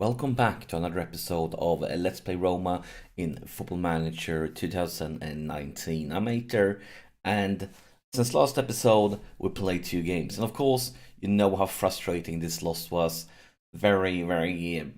Welcome back to another episode of Let's Play Roma in Football Manager 2019. I'm Ater, and since last episode we played 2 games, and of course you know how frustrating this loss was. Very,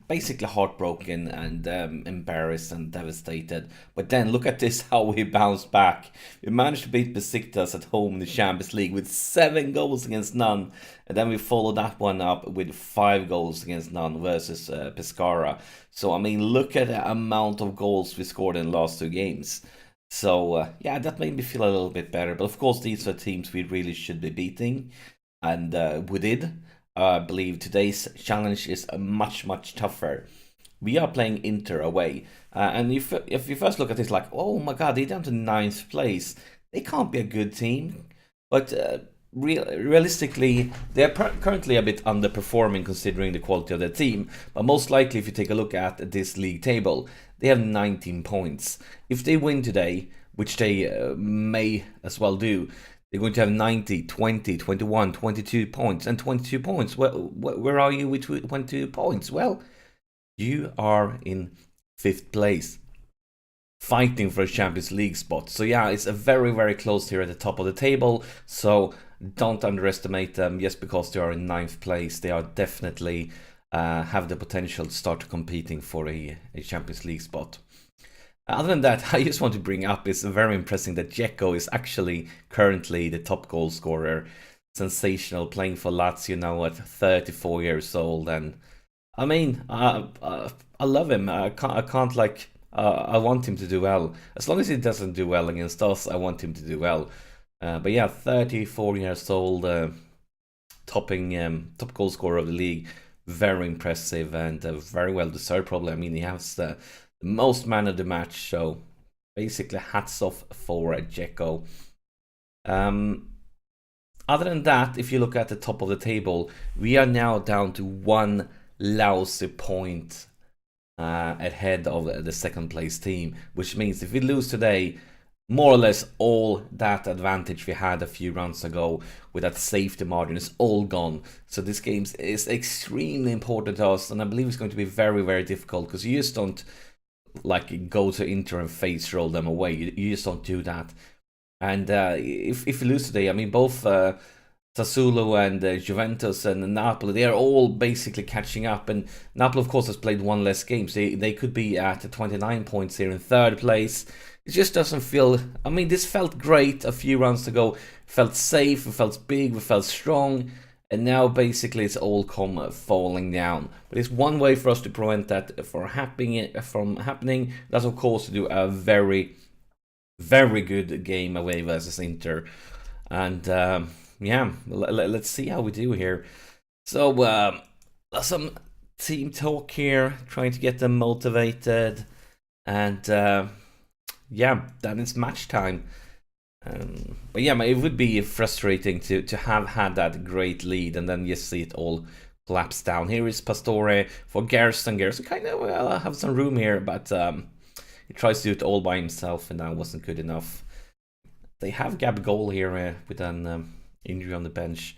basically heartbroken and embarrassed and devastated. But then look at this, how we bounced back. We managed to beat Besiktas at home in the Champions League with 7 goals against none. And then we followed that one up with 5 goals against none versus Pescara. So, I mean, look at the amount of goals we scored in the last 2 games. So, yeah, that made me feel a little bit better. But of course, these are teams we really should be beating. And we did. I believe today's challenge is much tougher. We are playing Inter away. And if you first look at this, like, oh my god, they're down to 9th place. They can't be a good team. But realistically, they're currently a bit underperforming considering the quality of their team. But most likely, if you take a look at this league table, they have 19 points. If they win today, which they may as well do, they're going to have 90, 20, 21, 22 points. And 22 points, where are you with 22 points? Well, you are in 5th place, fighting for a Champions League spot. So yeah, it's a very close here at the top of the table. So don't underestimate them just because they are in 9th place. They are definitely have the potential to start competing for a Champions League spot. Other than that, I just want to bring up, it's very impressive that Dzeko is actually currently the top goal scorer. Sensational, playing for Lazio now at 34 years old. And I mean, I love him. I can't like, I want him to do well. As long as he doesn't do well against us, I want him to do well. But yeah, 34 years old, topping top goal scorer of the league. Very impressive and very well deserved, probably. I mean, he has the most man of the match, so basically hats off for Dzeko. Other than that, if you look at the top of the table, we are now down to 1 lousy point ahead of the 2nd place team, which means if we lose today, more or less all that advantage we had a few rounds ago with that safety margin is all gone. So this game is extremely important to us, and I believe it's going to be very difficult because you just don't like go to Inter and face roll them away. You just don't do that. And if you lose today, I mean, both Sassuolo and Juventus and Napoli, they are all basically catching up. And Napoli, of course, has played 1 less game, so they could be at 29 points here in 3rd place. It just doesn't feel... I mean, this felt great a few rounds ago. It felt safe, it felt big, it felt strong. And now basically it's all come falling down. But it's one way for us to prevent that from happening. That's of course to do a very good game away versus Inter. And yeah, let's see how we do here. So some team talk here, trying to get them motivated. And yeah, then it's match time. But yeah, it would be frustrating to have had that great lead and then just see it all collapse down. Here is Pastore for Gerson. Gerson kind of have some room here, but he tries to do it all by himself, and that wasn't good enough. They have Gabigol here with an injury on the bench.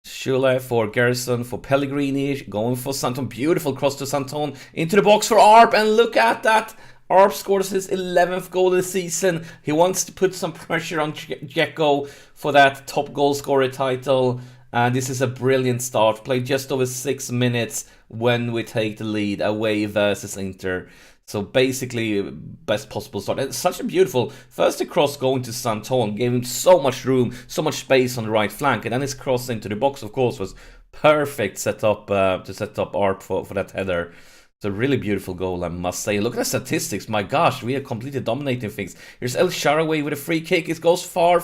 Schule for Gerson, for Pellegrini, going for Santon. Beautiful cross to Santon, into the box for Arp, and look at that! Arp scores his 11th goal of the season. He wants to put some pressure on Dzeko for that top goal scorer title. And this is a brilliant start. Played just over 6 minutes when we take the lead away versus Inter. So basically, best possible start. And such a beautiful, first the cross going to Santon, gave him so much room, so much space on the right flank. And then his cross into the box, of course, was perfect set up to set up Arp for that header. It's a really beautiful goal, I must say. Look at the statistics. My gosh, we are completely dominating things. Here's El Shaarawy with a free kick. It goes far,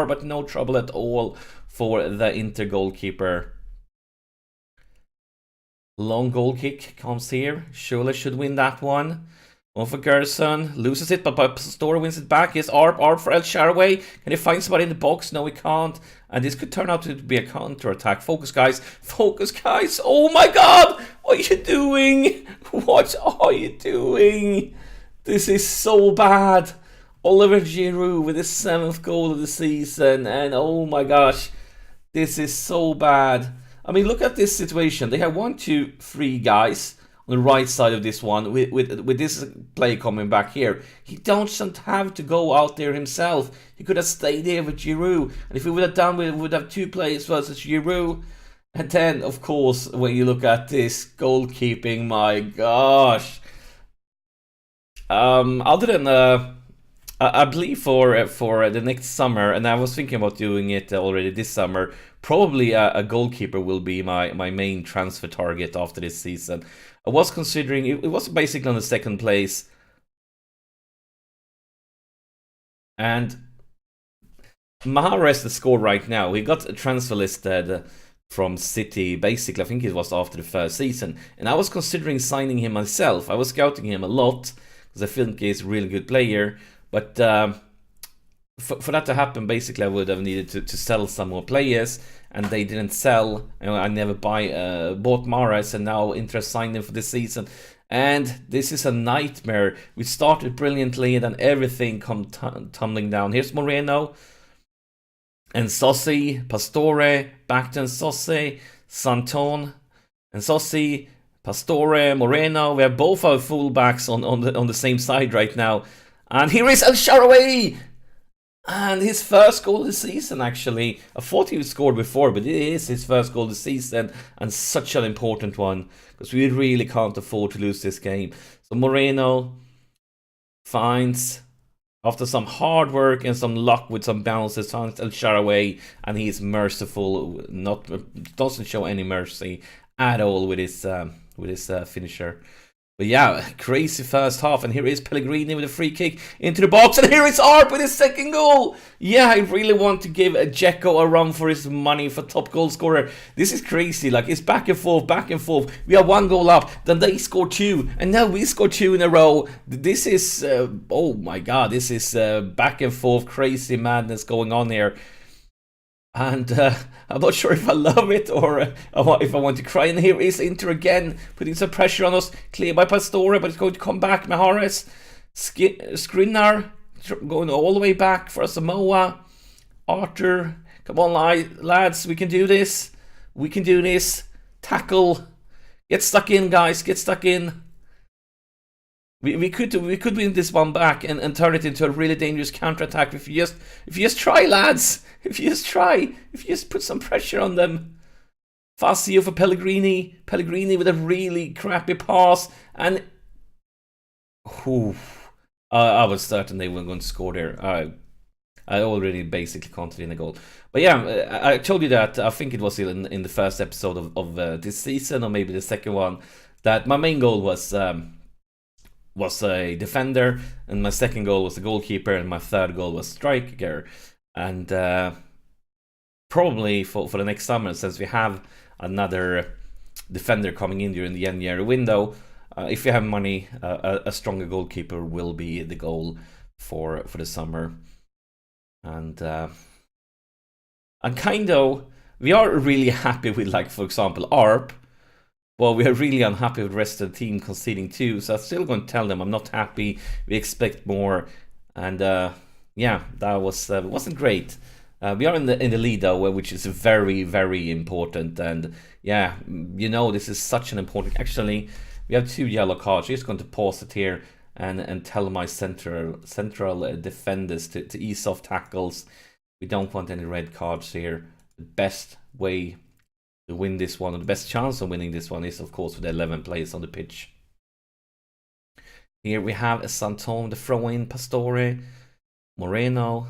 but no trouble at all for the Inter goalkeeper. Long goal kick comes here. Schule should win that one. One for Gerson. Loses it, but Pastore wins it back. Yes, Arp for El Shaarawy. Can he find somebody in the box? No, he can't. And this could turn out to be a counter-attack. Focus, guys. Focus, guys. Oh, my God. What are you doing? What are you doing? This is so bad. Oliver Giroud with his 7th goal of the season. And oh, my gosh. This is so bad. I mean, look at this situation. They have 1, 2, 3 guys on the right side of this one, with this play coming back here, he doesn't have to go out there himself. He could have stayed here with Giroud, and if we would have done it, we would have 2 players versus Giroud. And then, of course, when you look at this goalkeeping, my gosh. Other than I believe for the next summer, and I was thinking about doing it already this summer, probably a goalkeeper will be my main transfer target after this season. I was considering, it was basically on the second place. And Mahrez, the score right now, we got a transfer listed from City, basically, I think it was after the first season. And I was considering signing him myself. I was scouting him a lot, because I think he's a really good player. But for that to happen, basically, I would have needed to sell some more players, and they didn't sell. I never bought Mahrez, and now Inter signed him for this season. And this is a nightmare. We started brilliantly, and then everything come tumbling down. Here's Moreno, and Sossi, Pastore, back to Sossi, Santon, and Sossi, Pastore, Moreno. We have both our fullbacks on the same side right now. And here is El Shaarawy! And his first goal of the season, actually. I thought he scored before, but it is his first goal of the season, and such an important one, because we really can't afford to lose this game. So Moreno finds, after some hard work and some luck with some bounces, finds El Shaarawy, and he's merciful, doesn't show any mercy at all with his finisher. But yeah, crazy first half, and here is Pellegrini with a free kick into the box, and here is Arp with his second goal. Yeah, I really want to give Dzeko a run for his money for top goal scorer. This is crazy, like it's back and forth, back and forth. We are 1 goal up, then they score 2, and now we score 2 in a row. This is, oh my god, this is back and forth crazy madness going on here. And I'm not sure if I love it or if I want to cry. And here is Inter again, putting some pressure on us. Clear by Pastore, but it's going to come back. Mahrez, Skriniar, going all the way back for Samoa. Arthur, come on, lads, we can do this. We can do this. Tackle. Get stuck in, guys. Get stuck in. We could win this one back and turn it into a really dangerous counter-attack if you just try, lads. If you just put some pressure on them. Fazio for Pellegrini. Pellegrini with a really crappy pass, and I was certain they weren't going to score there. I already basically counted in a goal. But yeah, I told you that, I think it was in the first episode of this season, or maybe the second one, that my main goal was a defender, and my second goal was a goalkeeper, and my third goal was striker. And probably for the next summer, since we have another defender coming in during the January window, if you have money, a stronger goalkeeper will be the goal for the summer. And we are really happy with, like, for example, Arp. Well, we are really unhappy with the rest of the team conceding 2, so I'm still going to tell them I'm not happy. We expect more, and yeah, that wasn't great. We are in the lead though, which is very, very important. And yeah, this is such an important. Actually, we have 2 yellow cards. I'm just going to pause it here and tell my central defenders to ease off tackles. We don't want any red cards here. The best way to win this one, or the best chance of winning this one, is of course with 11 players on the pitch. Here we have a Santon, the throw-in, Pastore, Moreno,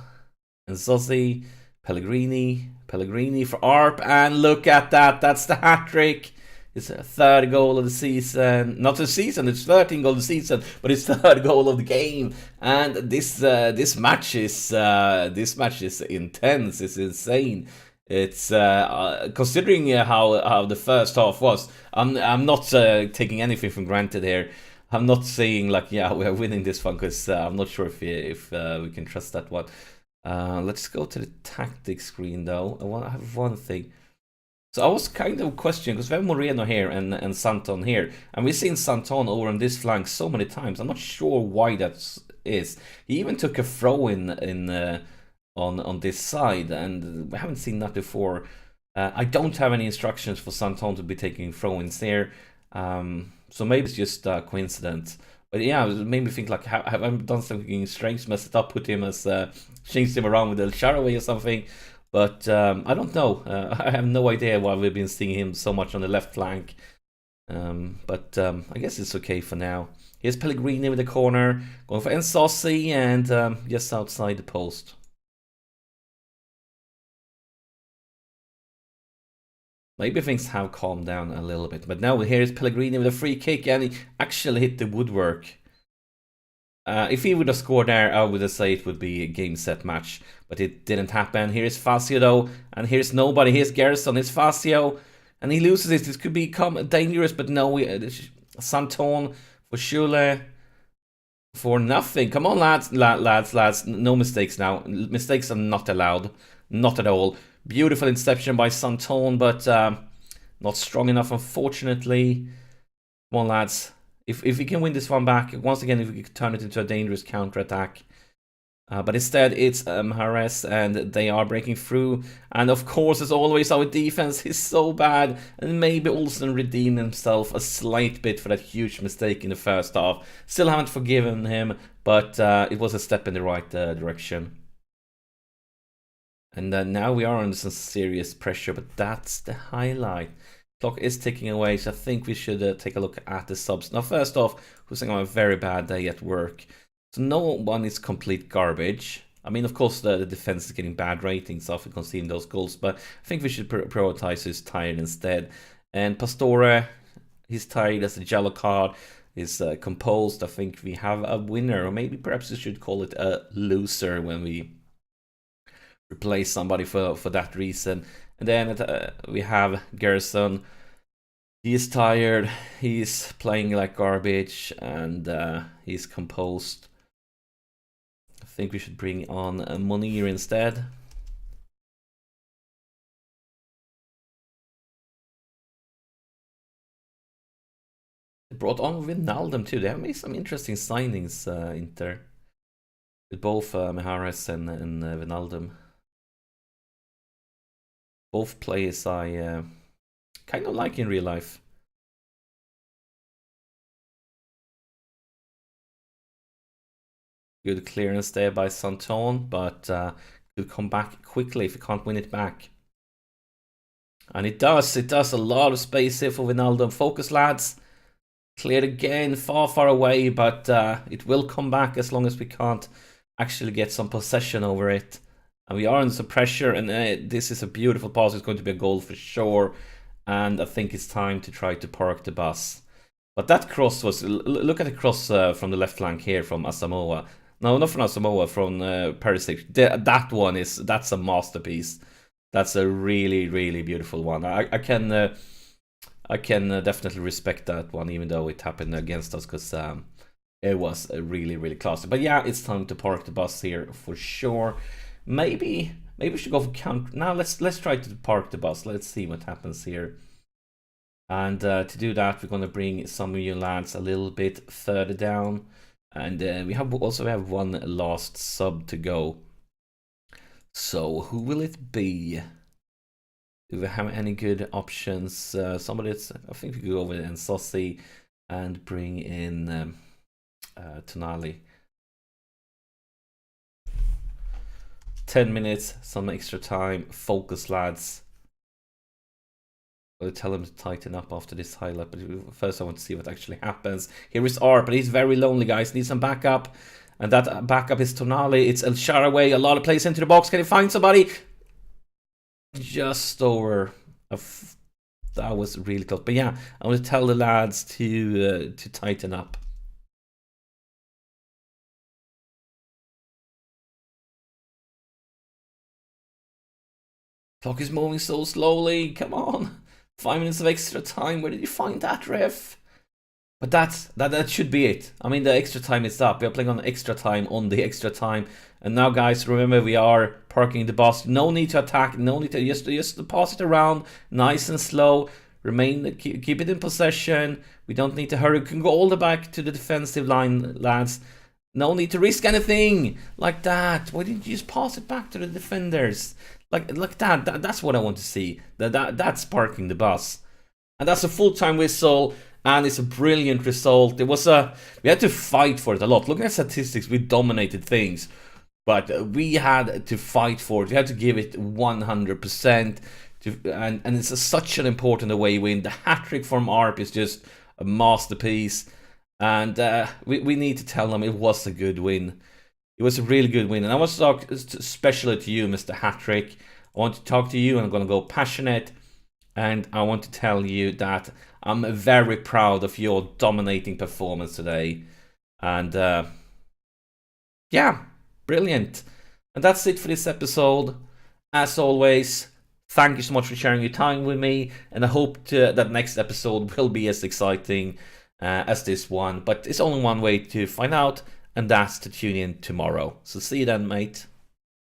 and Zozzi, Pellegrini for Arp, and look at that, that's the hat-trick. It's a 3rd goal of the season, not the season, it's 13 goal of the season, but it's 3rd goal of the game. And this match is intense, it's insane. It's considering how the first half was. I'm not taking anything for granted here. I'm not saying like, yeah, we are winning this one, because I'm not sure if we can trust that one. Let's go to the tactics screen though. I have one thing. So I was kind of questioning, because we have Moreno here and Santon here, and we've seen Santon over on this flank so many times. I'm not sure why that is. He even took a throw in on this side, and we haven't seen that before. I don't have any instructions for Santon to be taking throw-ins there, So maybe it's just a coincidence. But yeah, it made me think like, have I done something strange, messed it up, put him as changed him around with El Shaarawy or something? But I don't know. I have no idea why we've been seeing him so much on the left flank. But I guess it's okay for now. Here's Pellegrini with the corner, going for Nsossi, and just outside the post. Maybe things have calmed down a little bit, but now here's Pellegrini with a free kick, and he actually hit the woodwork. If he would have scored there, I would have said it would be a game set match, but it didn't happen. Here's Fazio though, and here's nobody. Here's Gerson, it's Fazio, and he loses it. This could become dangerous, but no, Santone for Schule for nothing. Come on, lads. No mistakes now. Mistakes are not allowed, not at all. Beautiful inception by Santone, but not strong enough, unfortunately. Come on, lads. If we can win this one back, once again, if we can turn it into a dangerous counter-attack. But instead, it's Mahrez, and they are breaking through. And of course, as always, our defense is so bad. And maybe Olsen redeemed himself a slight bit for that huge mistake in the first half. Still haven't forgiven him, but it was a step in the right direction. And now we are under some serious pressure, but that's the highlight. Clock is ticking away, so I think we should take a look at the subs. Now, first off, who's saying on a very bad day at work? So no one is complete garbage. I mean, of course, the defense is getting bad ratings after conceding those goals, but I think we should prioritize who's tired instead. And Pastore, he's tired as a yellow card, is composed. I think we have a winner, or maybe perhaps we should call it a loser when we replace somebody for that reason. And then we have Gerson. He's tired, he's playing like garbage, and he's composed. I think we should bring on Munir instead. They brought on Wijnaldum too. They have made some interesting signings, Inter, with both Mahrez and Wijnaldum. Both players I kind of like in real life. Good clearance there by Santone, but could come back quickly if you can't win it back. And it does a lot of space here for Wijnaldum. Focus, lads. Cleared again, far away, but it will come back as long as we can't actually get some possession over it. And we are under some pressure, and this is a beautiful pass. It's going to be a goal for sure. And I think it's time to try to park the bus. But that cross was... Look at the cross from the left flank here from Asamoah. No, not from Asamoah, from Perisic. That one that's a masterpiece. That's a really, really beautiful one. I can definitely respect that one, even though it happened against us, because it was really, really classy. But yeah, it's time to park the bus here for sure. Maybe we should go for counter. Now let's try to park the bus. Let's see what happens here. And to do that, we're going to bring some of you lads a little bit further down. And we also have one last sub to go. So who will it be? Do we have any good options? Somebody that's, I think we could go over and Nsossi and bring in Tonali. 10 minutes, some extra time. Focus, lads. I'll tell him to tighten up after this highlight, but first I want to see what actually happens. Here is Art, but he's very lonely, guys. Needs some backup. And that backup is Tonali. It's El Shaarawy. A lot of plays into the box. Can he find somebody? Just over. That was really close. But yeah, I want to tell the lads to tighten up. Clock is moving so slowly. Come on. 5 minutes of extra time. Where did you find that, ref? But that should be it. I mean, the extra time is up. We are playing on extra time on the extra time. And now, guys, remember, we are parking the bus. No need to attack. No need to just pass it around. Nice and slow. Keep it in possession. We don't need to hurry. We can go all the back to the defensive line, lads. No need to risk anything like that. Why didn't you just pass it back to the defenders? Like that. That's what I want to see. That's parking the bus. And that's a full-time whistle. and it's a brilliant result. It was we had to fight for it a lot. Looking at statistics, we dominated things, but we had to fight for it. We had to give it 100%. And it's such an important away win. The hat-trick from ARP is just a masterpiece. And we need to tell them it was a good win. It was a really good win. And I want to talk especially to you, Mr. Hat-trick. I want to talk to you, and I'm going to go passionate. And I want to tell you that I'm very proud of your dominating performance today. And yeah, brilliant. And that's it for this episode. As always, thank you so much for sharing your time with me. And I hope that next episode will be as exciting as this one. But it's only one way to find out, and that's to tune in tomorrow. So see you then, mate.